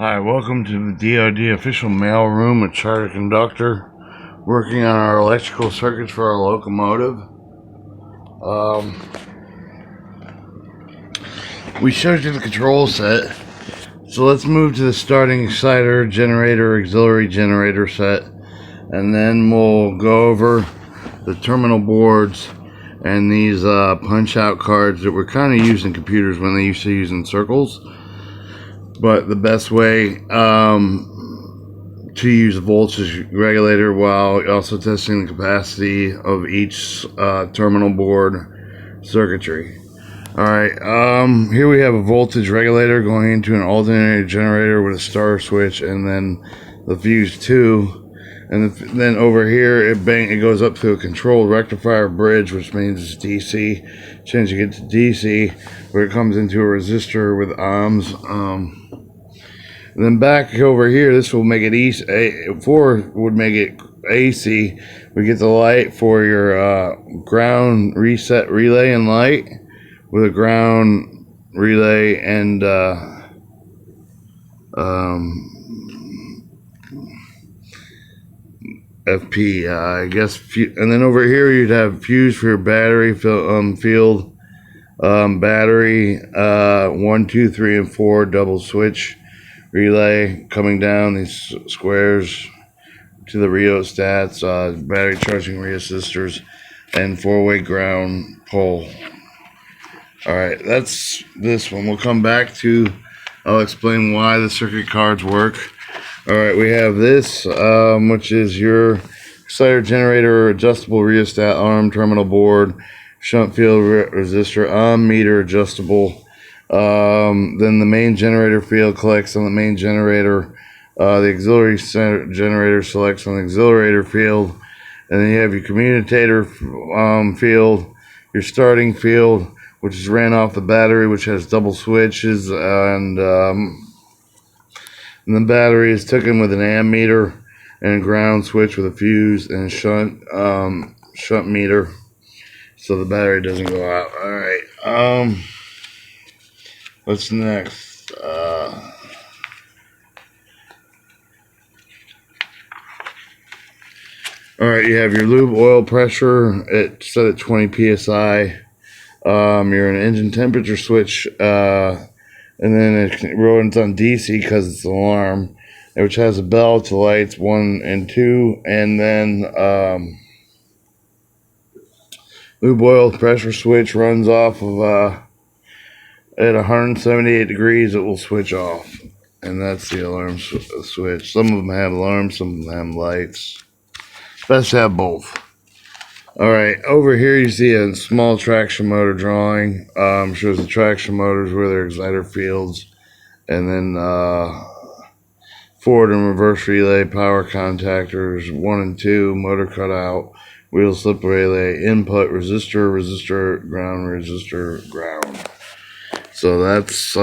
Hi, welcome to the DoD official mail room with Chartertoconductor, working on our electrical circuits for our locomotive. We showed you the control set, so let's move to the starting exciter, generator, auxiliary generator set, and then we'll go over the terminal boards and these punch-out cards that were kind of used in computers when they used to use in circles. But the best way to use a voltage regulator while also testing the capacity of each terminal board circuitry. Alright, here we have a voltage regulator going into an alternator generator with a starter switch and then the fuse 2. And then over here it goes up to a controlled rectifier bridge, which means it's DC. Changing it to DC, where it comes into a resistor with ohms. And then back over here, this will make it 4 would make it AC. We get the light for your ground reset relay and light with a ground relay and FP, I guess. And then over here you'd have fuse for your battery field, battery 1, 2, 3, and 4 double switch relay coming down these squares to the rheostats, battery charging resistors, and 4-way ground pole. Alright, that's this one. We'll come back to, I'll explain why the circuit cards work. Alright, we have this, which is your exciter generator, adjustable rheostat arm, terminal board, shunt field resistor, meter adjustable. Then the main generator field collects on the main generator. The auxiliary generator selects on the auxiliary field. And then you have your commutator field, your starting field, which is ran off the battery, which has double switches, and the battery is taken with an ammeter and a ground switch with a fuse and a shunt meter, so the battery doesn't go out. All right. What's next? Alright, you have your lube oil pressure set at 20 psi. You're an engine temperature switch, and then it runs on DC because it's an alarm, which has a bell to lights 1 and 2, and then lube oil pressure switch runs off of at 178 degrees. It will switch off, and that's the alarm switch. Some of them have alarms, some of them have lights. Best to have both. Alright, over here you see a small traction motor drawing. Shows the traction motors with their exciter fields, and then forward and reverse relay, power contactors 1 and 2, motor cutout, wheel slip relay, input, resistor, ground. So that's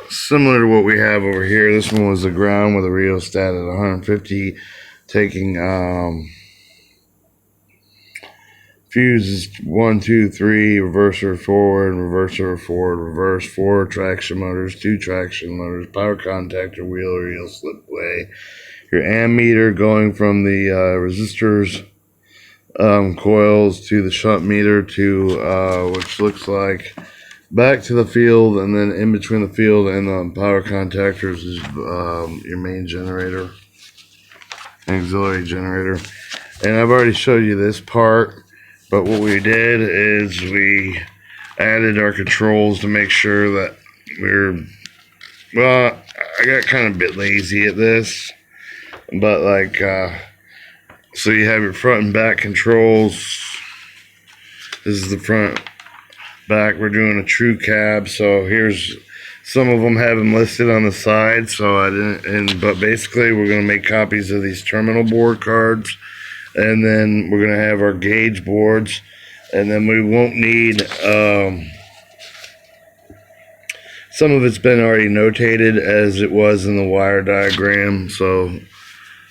similar to what we have over here. This one was the ground with a rheostat at 150, taking fuses 1, 2, 3, reverser forward, reverse, 4 traction motors, 2 traction motors, power contactor, wheel slip way. Your ammeter going from the resistors coils to the shunt meter to which looks like back to the field, and then in between the field and the power contactors is your main generator, auxiliary generator. And I've already showed you this part, but what we did is we added our controls to make sure that well, I got kind of a bit lazy at this, but like, so you have your front and back controls. This is the front, back. We're doing a true cab, so here's some of them have them listed on the side, so I didn't, but basically we're going to make copies of these terminal board cards, and then we're going to have our gauge boards, and then we won't need some of it's been already notated as it was in the wire diagram. So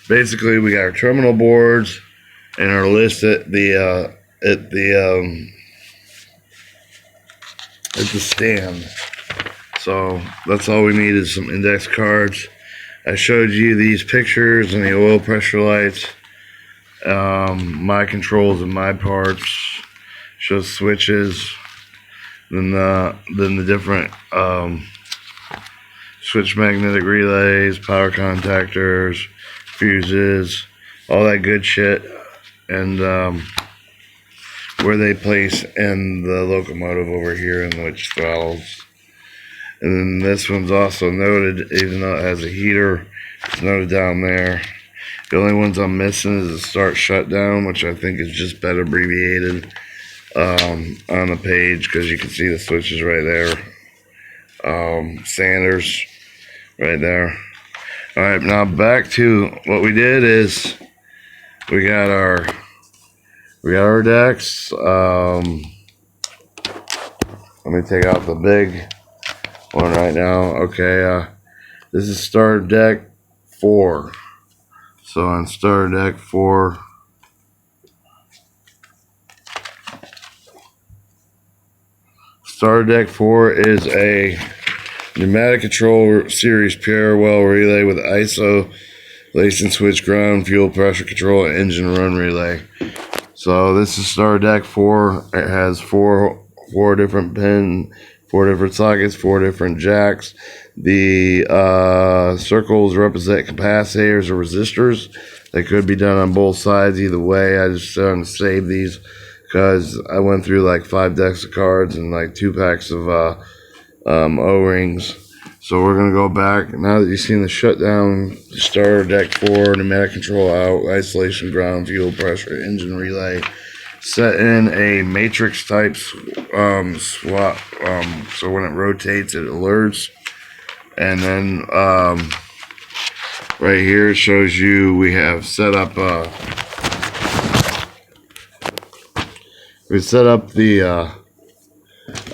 basically we got our terminal boards and our list at the stand. So that's all we need is some index cards. I showed you these pictures and the oil pressure lights, my controls and my parts, shows switches, then the different switch magnetic relays, power contactors, fuses, all that good shit, and where they place in the locomotive over here, and which throttles. And then this one's also noted, even though it has a heater, it's noted down there. The only ones I'm missing is the start shutdown, which I think is just better abbreviated on the page, because you can see the switches right there. Sanders right there. Alright, now back to what we did is we got our decks. Let me take out the big one right now. Okay, this is starter deck 4. So on starter deck 4, starter deck 4 is a pneumatic control series parallel relay with isolation switch, ground, fuel pressure control, and engine run relay. So this is starter deck 4. It has four different pins, 4 different sockets, 4 different jacks. The circles represent capacitors or resistors. They could be done on both sides either way. I just wanted to save these because I went through like 5 decks of cards and like 2 packs of O-rings. So we're going to go back. Now that you've seen the shutdown, starter deck 4, pneumatic control out, isolation, ground, fuel pressure, engine relay. Set in a matrix type swap, so when it rotates it alerts. And then right here it shows you we have set up the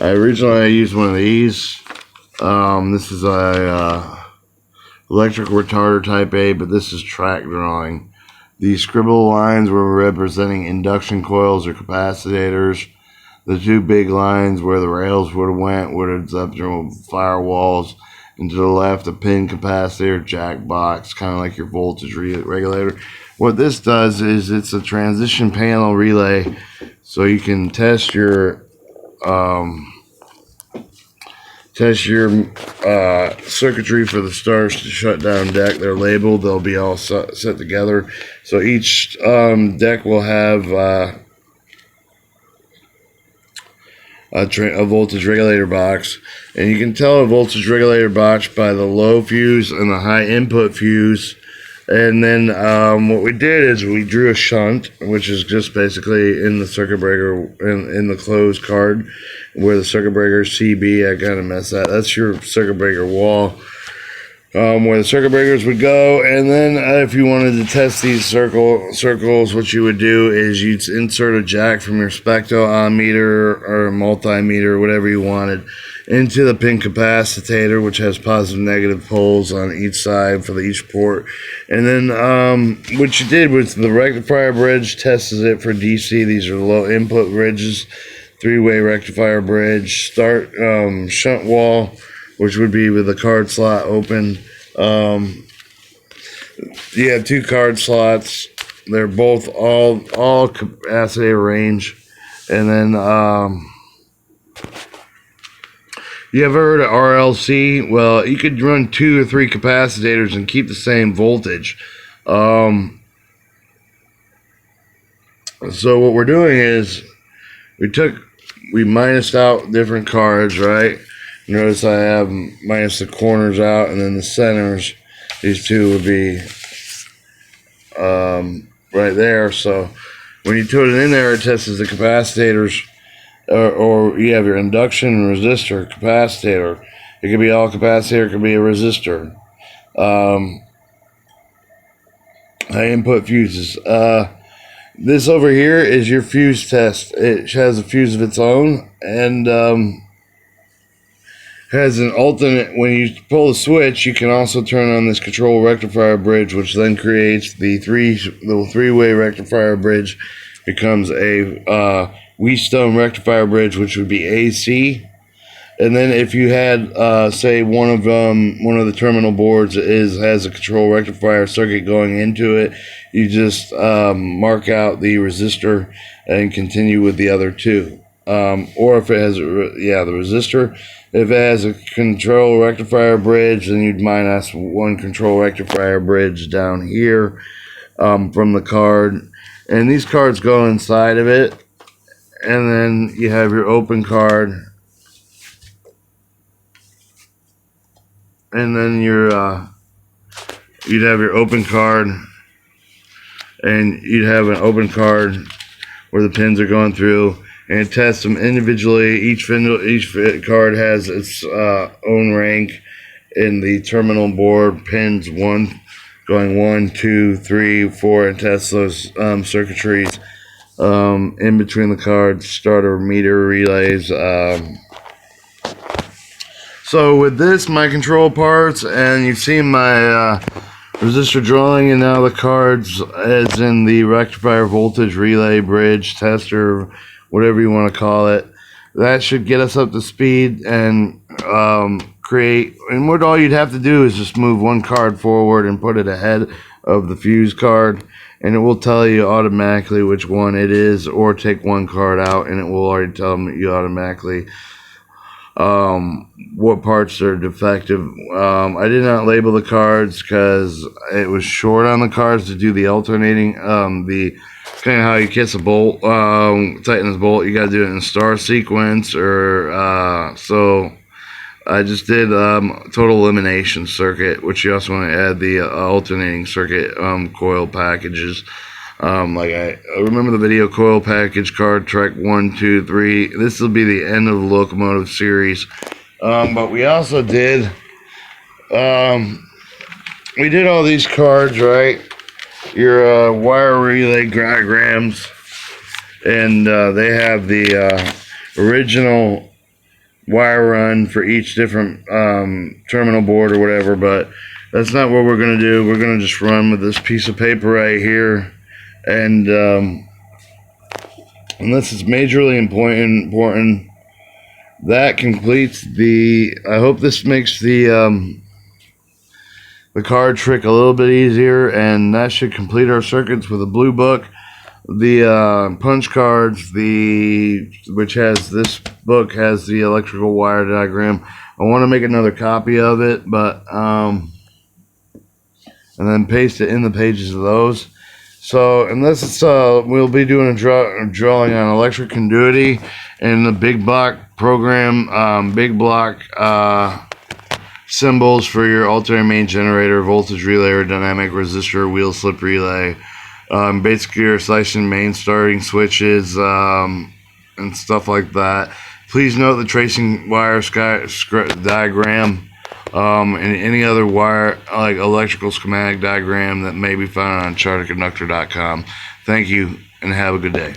originally I used one of these. This is a electric retarder type A, but this is track drawing. The scribble lines were representing induction coils or capacitors. The 2 big lines where the rails would have went would have up through firewalls. And to the left, a pin capacitor, jack box, kind of like your voltage regulator. What this does is it's a transition panel relay, so you can test your circuitry for the starts to shut down deck. They're labeled. They'll be all set together. So each deck will have a voltage regulator box, and you can tell a voltage regulator box by the low fuse and the high input fuse. And then what we did is we drew a shunt, which is just basically in the circuit breaker in the closed card where the circuit breaker is CB. I kind of messed that. That's your circuit breaker wall, where the circuit breakers would go. And then if you wanted to test these circles, what you would do is you'd insert a jack from your spectrometer or multimeter, whatever you wanted, into the pin capacitor, which has positive and negative poles on each side for each port. And then what you did was the rectifier bridge tested it for DC. These are low input bridges. 3-way rectifier bridge, start shunt wall, which would be with the card slot open. You have 2 card slots. They're both all capacitor range. And then you ever heard of RLC? Well, you could run 2 or 3 capacitors and keep the same voltage. So what we're doing is we minused out different cards, right? Notice I have minus the corners out, and then the centers, these 2 would be right there. So when you put it in there, it tests the capacitors, or you have your induction resistor capacitor. It could be all capacitor, it could be a resistor. High input fuses. This over here is your fuse test. It has a fuse of its own, and has an alternate. When you pull the switch, you can also turn on this control rectifier bridge, which then creates the 3-way rectifier bridge. Becomes a Wheatstone rectifier bridge, which would be AC. And then if you had, say, one of the terminal boards has a control rectifier circuit going into it, you just mark out the resistor and continue with the other two. Or if it has, the resistor. If it has a control rectifier bridge, then you'd minus one control rectifier bridge down here from the card. And these cards go inside of it. And then you have your open card. And then you'd have your open card. And you'd have an open card where the pins are going through. And test them individually. Each card has its own rank in the terminal board. Pins going 1, 2, 3, 4, and test those circuitries in between the cards. Starter meter relays. So with this, my control parts, and you've seen my resistor drawing, and now the cards as in the rectifier voltage relay bridge tester, whatever you want to call it. That should get us up to speed and create. And what all you'd have to do is just move one card forward and put it ahead of the fuse card, and it will tell you automatically which one it is, or take one card out and it will already tell you automatically what parts are defective. I did not label the cards because it was short on the cards to do the alternating. The kind of how you kiss a bolt, tighten this bolt, you got to do it in star sequence, or so I just did total elimination circuit, which you also want to add the alternating circuit coil packages. Like I remember the video coil package card Trek 1, 2, 3. This will be the end of the Locomotive series. But we also did we did all these cards, right? Your wire relay diagrams, and they have the original wire run for each different terminal board or whatever, but that's not what we're going to do. We're going to just run with this piece of paper right here, and this is majorly important. That completes the, I hope this makes the card trick a little bit easier, and that should complete our circuits with a blue book. The punch cards, which has this book has the electrical wire diagram. I want to make another copy of it, but and then paste it in the pages of those. So, and this is we'll be doing a drawing on electric conduity and the big block program, big block symbols for your alternating main generator, voltage relay, or dynamic resistor, wheel slip relay. Basically your slicing main starting switches and stuff like that. Please note the tracing wire diagram and any other wire, like electrical schematic diagram, that may be found on Chartertoconductor.com. Thank you and have a good day.